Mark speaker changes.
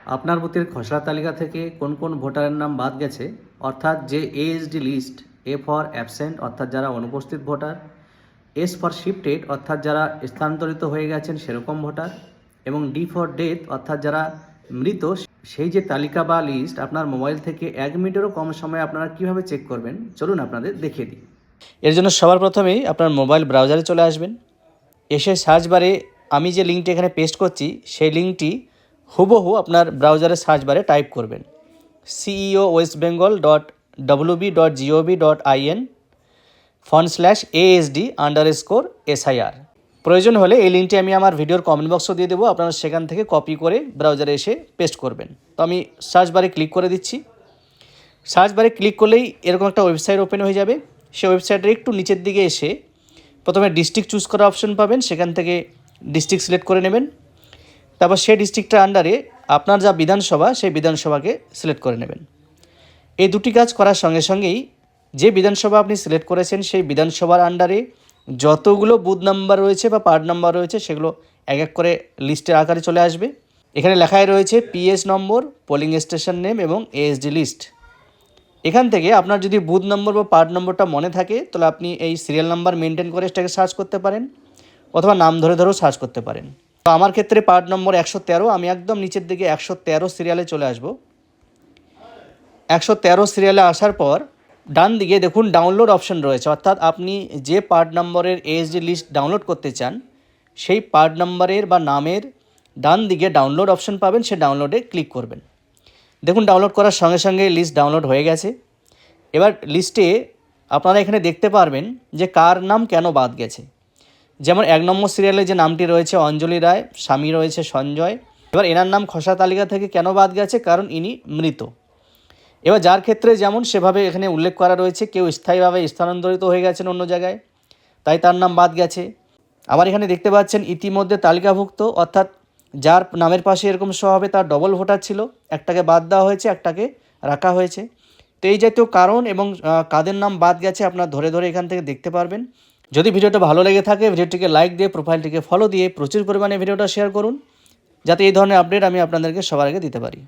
Speaker 1: আপনার বুথের খসড়া তালিকা থেকে কোন কোন ভোটারের নাম বাদ গেছে, অর্থাৎ যে ASD list, A for absent অর্থাৎ যারা অনুপস্থিত ভোটার, এস ফর শিফটেড অর্থাৎ যারা স্থানান্তরিত হয়ে গেছেন সেরকম ভোটার, এবং ডি ফর ডেথ অর্থাৎ যারা মৃত, সেই যে তালিকা বা লিস্ট আপনার মোবাইল থেকে 1 মিনিটেরও কম সময়ে আপনারা কীভাবে চেক করবেন চলুন আপনাদের দেখিয়ে দিই। এর জন্য সবার প্রথমেই আপনার মোবাইল ব্রাউজারে চলে আসবেন। এসে সার্চ বারে আমি যে লিঙ্কটি এখানে পেস্ট করছি সেই লিঙ্কটি হুবহু আপনার ব্রাউজারে সার্চ বারে টাইপ করবেন ceo.web.gov.in/asd_SIR। প্রয়োজন হলে এই লিঙ্কটি আমি আমার ভিডিওর কমেন্ট বক্সে দিয়ে দেবো, আপনারা সেখান থেকে কপি করে ব্রাউজারে এসে পেস্ট করবেন। তো আমি সার্চ বারে ক্লিক করে দিচ্ছি। সার্চ বারে ক্লিক করলেই এরকম একটা ওয়েবসাইট ওপেন হয়ে যাবে। সেই ওয়েবসাইটের একটু নিচের দিকে এসে প্রথমে ডিস্ট্রিক্ট চুজ করা অপশন পাবেন, সেখান থেকে ডিস্ট্রিক্ট সিলেক্ট করে নেবেন। তারপর সেই ডিস্ট্রিক্টটার আন্ডারে আপনার যা বিধানসভা সেই বিধানসভাকে সিলেক্ট করে নেবেন। এই দুটি কাজ করার সঙ্গে সঙ্গেই যে বিধানসভা আপনি সিলেক্ট করেছেন সেই বিধানসভার আন্ডারে যতগুলো বুথ নাম্বার রয়েছে বা পার্ট নাম্বার রয়েছে সেগুলো এক এক করে লিস্টের আকারে চলে আসবে। এখানে লেখাই রয়েছে পিএস নম্বর, পোলিং স্টেশন নেম এবং এএসডি লিস্ট। এখান থেকে আপনার যদি বুথ নম্বর বা পার্ট নম্বরটা মনে থাকে তাহলে আপনি এই সিরিয়াল নাম্বার মেনটেন করে এটাকে সার্চ করতে পারেন, অথবা নাম ধরে ধরেও সার্চ করতে পারেন। তো আমার ক্ষেত্রে পার্ট নম্বর 113, আমি একদম নিচের দিকে 113 সিরিয়ালে চলে আসব। 113 সিরিয়ালে আসার পর ডান দিকে দেখুন ডাউনলোড অপশন রয়েছে, অর্থাৎ আপনি যে পার্ট নম্বরের এএসডি লিস্ট ডাউনলোড করতে চান সেই পার্ট নম্বরের বা নামের ডান দিকে ডাউনলোড অপশন পাবেন, সে ডাউনলোডে ক্লিক করবেন। দেখুন ডাউনলোড করার সঙ্গে সঙ্গে লিস্ট ডাউনলোড হয়ে গেছে। এবার লিস্টে আপনারা এখানে দেখতে পারবেন যে কার নাম কেন বাদ গেছে। যেমন 1 নম্বর সিরিয়ালে যে নামটি রয়েছে অঞ্জলি রায়, স্বামী রয়েছে সঞ্জয়। এবার এনার নাম খসড়া তালিকা থেকে কেন বাদ গেছে, কারণ ইনি মৃত। এবার যার ক্ষেত্রে যেমন সেভাবে এখানে উল্লেখ করা রয়েছে, কেউ স্থায়ীভাবে স্থানান্তরিত হয়ে গেছেন অন্য জায়গায়, তাই তার নাম বাদ গেছে। আবার এখানে দেখতে পাচ্ছেন ইতিমধ্যে তালিকাভুক্ত, অর্থাৎ যার নামের পাশে এরকম শো হবে তার ডবল ভোটার ছিল, একটাকে বাদ দেওয়া হয়েছে, একটাকে রাখা হয়েছে। তো এই জাতীয় কারণ এবং কাদের নাম বাদ গেছে আপনার ধরে ধরে এখান থেকে দেখতে পারবেন। যদি ভিডিওটা ভালো লেগে থাকে ভিডিওটিকে লাইক দিয়ে প্রোফাইলটিকে ফলো দিয়ে প্রচুর পরিমাণে ভিডিওটা শেয়ার করুন, যাতে এই ধরনের আপডেট আমি আপনাদেরকে সবার আগে দিতে পারি।